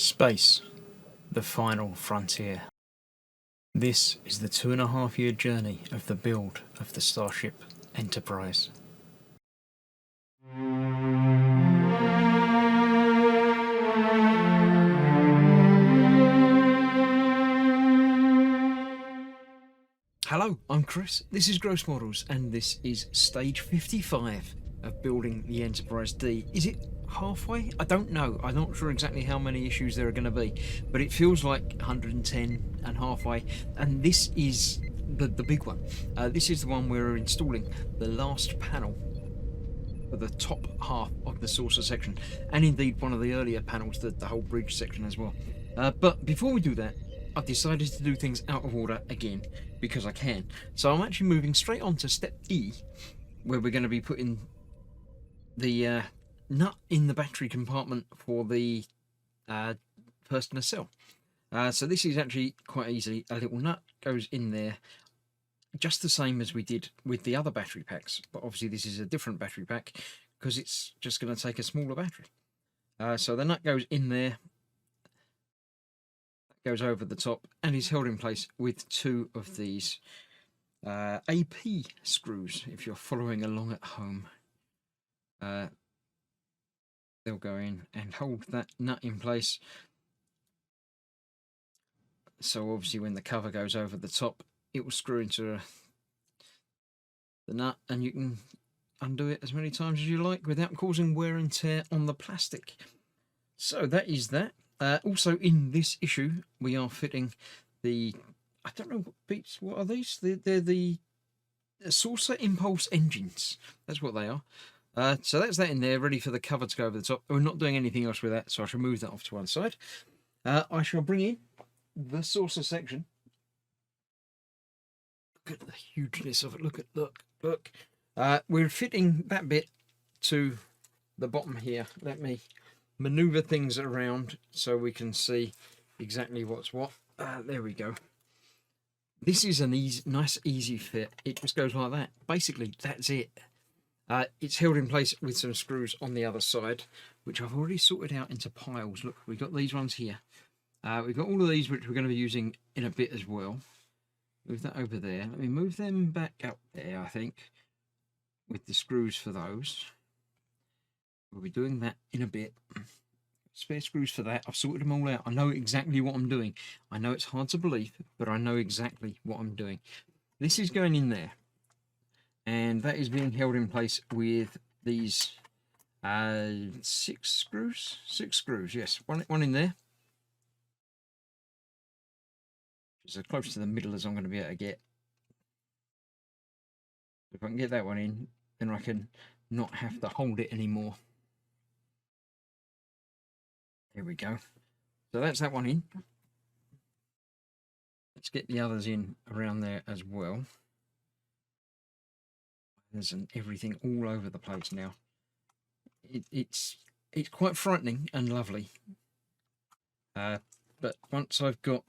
Space, the final frontier. This is the 2.5-year journey of the build of the Starship Enterprise. Hello, I'm Chris, this is Gross Models, and this is stage 55 of building the Enterprise D. Is it halfway? I don't know. I'm not sure exactly how many issues there are going to be, but it feels like 110 and halfway, and this is the big one. This is the one where we're installing the last panel for the top half of the saucer section, and indeed one of the earlier panels, the whole bridge section as well. But before we do that, I've decided to do things out of order again, because I can. So I'm actually moving straight on to step E, where we're going to be putting the nut in the battery compartment for the first nacelle. So this is actually quite easy. A little nut goes in there, just the same as we did with the other battery packs, but obviously this is a different battery pack because it's just going to take a smaller battery. So the nut goes in there, goes over the top, and is held in place with two of these AP screws. If you're following along at home, they'll go in and hold that nut in place. So obviously when the cover goes over the top, it will screw into the nut, and you can undo it as many times as you like without causing wear and tear on the plastic. So that is that. Also in this issue, we are fitting the, I don't know what beats, what are these? They're the saucer impulse engines. That's what they are. So that's that in there, ready for the cover to go over the top. We're not doing anything else with that, so I shall move that off to one side. I shall bring in the saucer section. Look at the hugeness of it. Look. We're fitting that bit to the bottom here. Let me maneuver things around so we can see exactly what's what. There we go. This is an nice easy fit. It just goes like that. Basically, that's it. It's held in place with some screws on the other side, which I've already sorted out into piles. Look, we've got these ones here. We've got all of these, which we're going to be using in a bit as well. Move that over there. Let me move them back up there, I think, with the screws for those. We'll be doing that in a bit. Spare screws for that. I've sorted them all out. I know exactly what I'm doing. I know it's hard to believe, but I know exactly what I'm doing. This is going in there, and that is being held in place with these 6 screws. 6 screws, yes. One in there. It's as close to the middle as I'm going to be able to get. If I can get that one in, then I can not have to hold it anymore. There we go. So that's that one in. Let's get the others in around there as well. There's everything all over the place now. It's quite frightening and lovely. But once I've got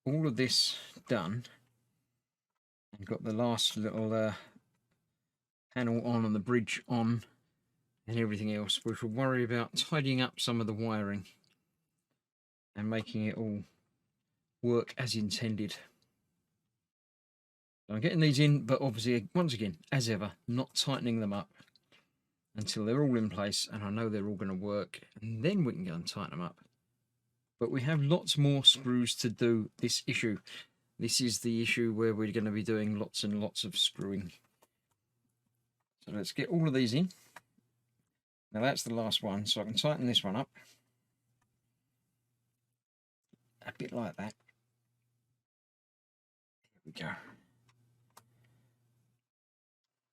all of this done and got the last little panel on and the bridge on and everything else, we shall worry about tidying up some of the wiring and making it all work as intended. So I'm getting these in, but obviously, once again, as ever, not tightening them up until they're all in place and I know they're all going to work, and then we can go and tighten them up. But we have lots more screws to do this issue. This is the issue where we're going to be doing lots and lots of screwing. So let's get all of these in. Now that's the last one, so I can tighten this one up. A bit like that. There we go.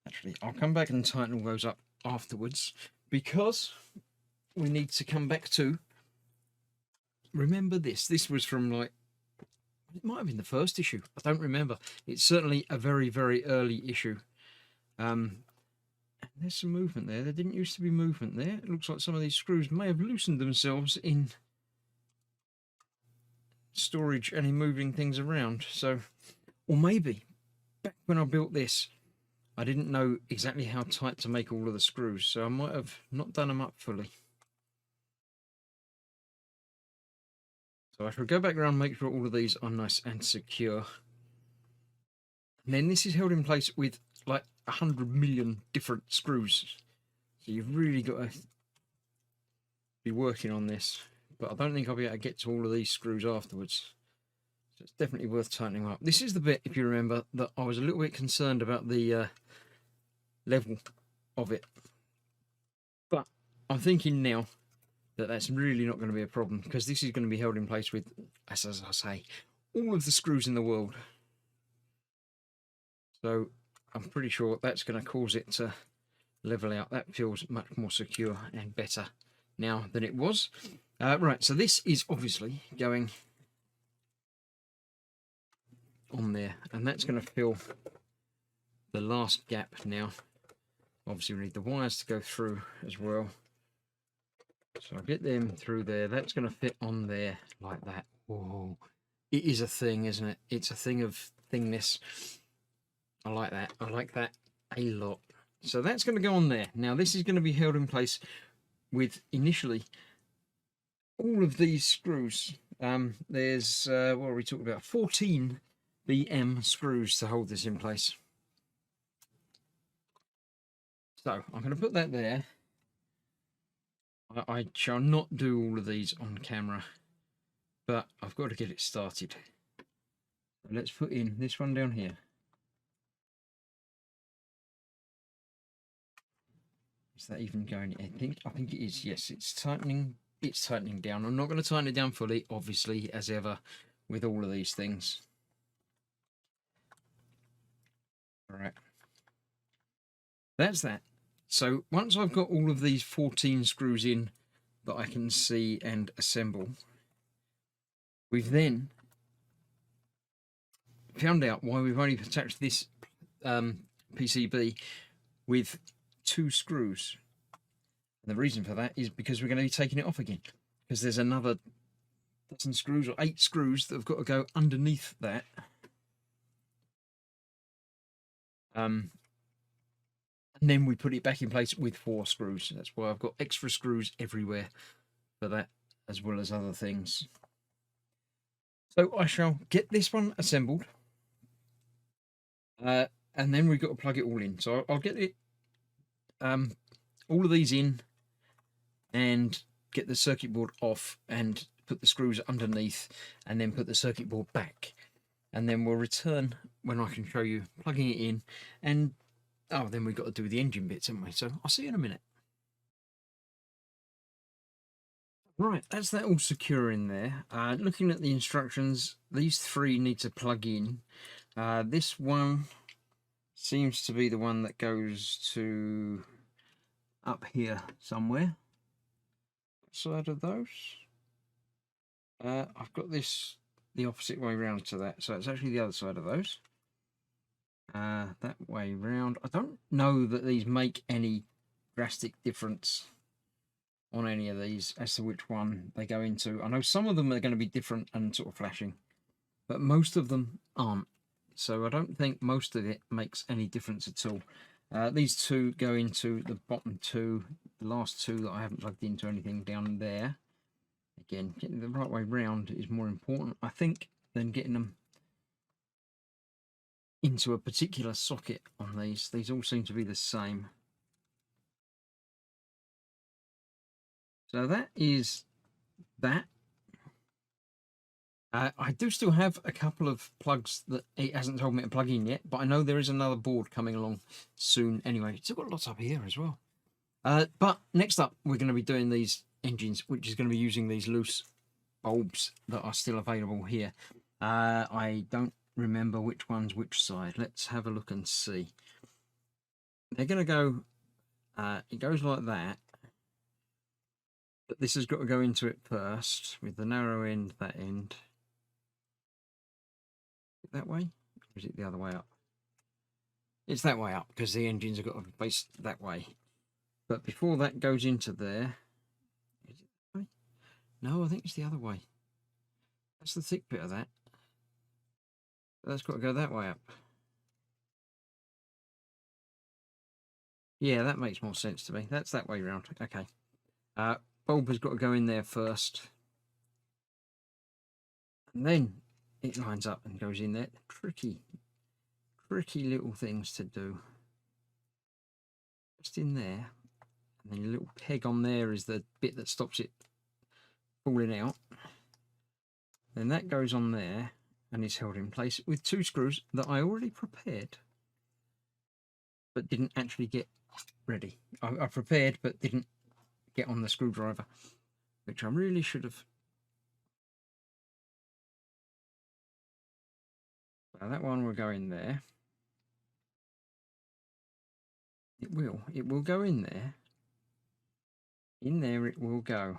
Actually, I'll come back and tighten all those up afterwards, because we need to come back to, remember this. This was from, like, it might have been the first issue. I don't remember. It's certainly a very, very early issue. There's some movement there. There didn't used to be movement there. It looks like some of these screws may have loosened themselves in storage and in moving things around. So, or maybe back when I built this, I didn't know exactly how tight to make all of the screws, so I might have not done them up fully. So I shall go back around, make sure all of these are nice and secure. And then this is held in place with like 100 million different screws. So you've really got to be working on this. But I don't think I'll be able to get to all of these screws afterwards. So it's definitely worth tightening up. This is the bit, if you remember, that I was a little bit concerned about the level of it. But I'm thinking now that that's really not going to be a problem, because this is going to be held in place with, as I say, all of the screws in the world. So I'm pretty sure that's going to cause it to level out. That feels much more secure and better now than it was. Right, so this is obviously going on there, and that's going to fill the last gap now. Obviously we need the wires to go through as well, so I'll get them through there. That's going to fit on there like that. Whoa, it is a thing, isn't it? It's a thing of thingness. I like that. I like that a lot. So that's going to go on there. Now this is going to be held in place with initially all of these screws. There's what are we talking about? 14 BM screws to hold this in place. So I'm going to put that there. I shall not do all of these on camera, but I've got to get it started. So let's put in this one down here. Is that even going? I think it is. Yes, it's tightening. It's tightening down. I'm not going to tighten it down fully, obviously, as ever, with all of these things. All right. That's that. So once I've got all of these 14 screws in that I can see and assemble, we've then found out why we've only attached this PCB with 2 screws. And the reason for that is because we're going to be taking it off again, because there's another dozen screws or 8 screws that have got to go underneath that. And then we put it back in place with 4 screws. That's why I've got extra screws everywhere for that, as well as other things. So I shall get this one assembled. And then we've got to plug it all in. So I'll get it, all of these in, and get the circuit board off and put the screws underneath, and then put the circuit board back. And then we'll return when I can show you plugging it in. And oh, then we've got to do the engine bits, haven't we? So I'll see you in a minute. Right, that's that all secure in there. Looking at the instructions, these 3 need to plug in. This one seems to be the one that goes to up here somewhere. Side of those. I've got this the opposite way round to that, so it's actually the other side of those. That way round. I don't know that these make any drastic difference on any of these as to which one they go into. I know some of them are going to be different and sort of flashing, but most of them aren't. So I don't think most of it makes any difference at all. These 2 go into the bottom 2. The last 2 that I haven't plugged into anything down there. Again, getting the right way round is more important, I think, than getting them into a particular socket on these. These all seem to be the same. So that is that. I do still have a couple of plugs that it hasn't told me to plug in yet, but I know there is another board coming along soon anyway. It's still got lots up here as well. But next up, we're going to be doing these engines, which is going to be using these loose bulbs that are still available here. I don't remember which one's which side. Let's have a look and see. They're going to go, it goes like that. But this has got to go into it first with the narrow end, that end. That way? Or is it the other way up? It's that way up, because the engines have got to face that way. But before that goes into there, is it that way? No, I think it's the other way. That's the thick bit of that. That's got to go that way up. Yeah, that makes more sense to me. That's that way round. Okay. Bulb has got to go in there first. And then it lines up and goes in there. Tricky little things to do. Just in there. And then a little peg on there is the bit that stops it falling out. Then that goes on there and is held in place with 2 screws that I already prepared, but didn't actually get ready. I prepared, but didn't get on the screwdriver, which I really should have. Now that one will go in there. It will go in there. In there it will go.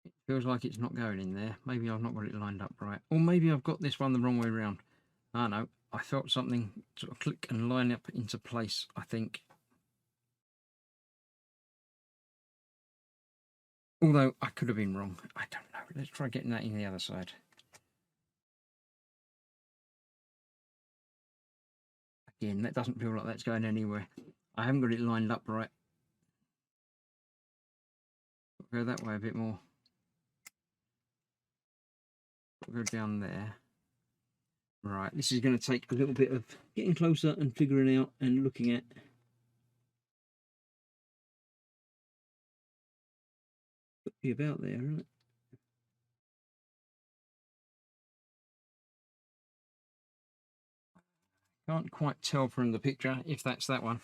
It feels like it's not going in there. Maybe I've not got it lined up right. Or maybe I've got this one the wrong way around. I know. I felt something sort of click and line up into place, I think. Although I could have been wrong. I don't know. Let's try getting that in the other side. Again, that doesn't feel like that's going anywhere. I haven't got it lined up right. Go that way a bit more. Go down there. Right, this is going to take a little bit of getting closer and figuring out and looking at. Could be about there, isn't it? Can't quite tell from the picture if that's that one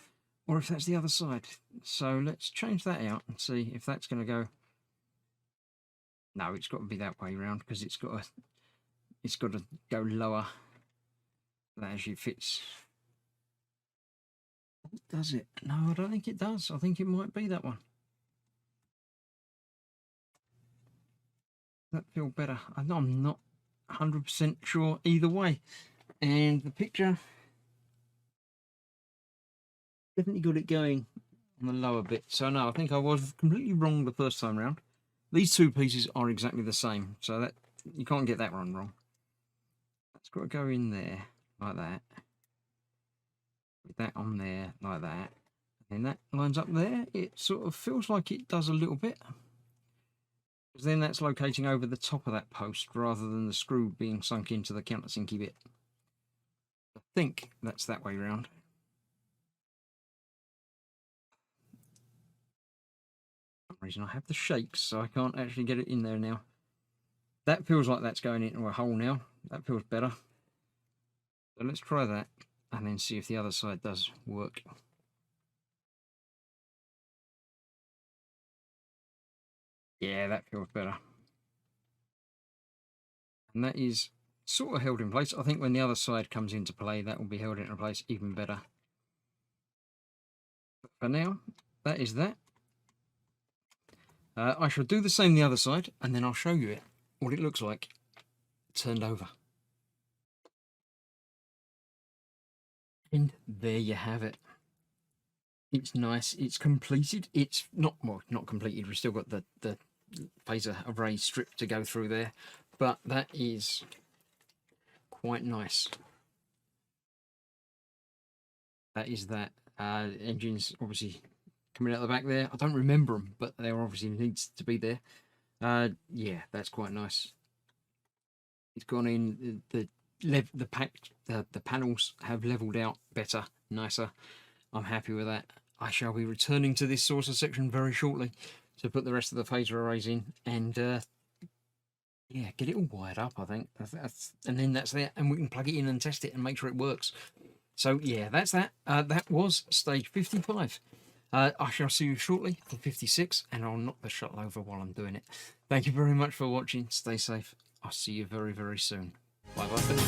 or if that's the other side. So let's change that out and see if that's going to go. No, it's got to be that way round because it's got to go lower. That actually fits. Does it? No, I don't think it does. I think it might be that one. That feel better. I'm not 100% sure either way. And the picture definitely got it going on the lower bit. So no, I think I was completely wrong the first time round. These 2 pieces are exactly the same, so that you can't get that one wrong. That's got to go in there like that. With that on there like that. And that lines up there. It sort of feels like it does a little bit. Because then that's locating over the top of that post rather than the screw being sunk into the countersinky bit. I think that's that way round. For some reason I have the shakes, so I can't actually get it in there now. That feels like that's going into a hole now. That feels better. So let's try that and then see if the other side does work. Yeah, that feels better. And that is sort of held in place. I think when the other side comes into play, that will be held into place even better. But for now, that is that. I shall do the same the other side, and then I'll show you what it looks like turned over. And there you have it. It's nice. It's completed. It's not completed. We've still got the phaser array strip to go through there, but that is quite nice. That is that. Engines obviously coming out the back there. I don't remember them, but they obviously needs to be there. Yeah, that's quite nice. It's gone in. The panels have leveled out better, nicer. I'm happy with that. I shall be returning to this saucer section very shortly to put the rest of the phaser arrays in and yeah, get it all wired up. I think and then that's there, and we can plug it in and test it and make sure it works. So yeah, that's that. That was stage 55. I shall see you shortly for 56, and I'll knock the shuttle over while I'm doing it. Thank you very much for watching. Stay safe. I'll see you very, very soon. Bye bye for now.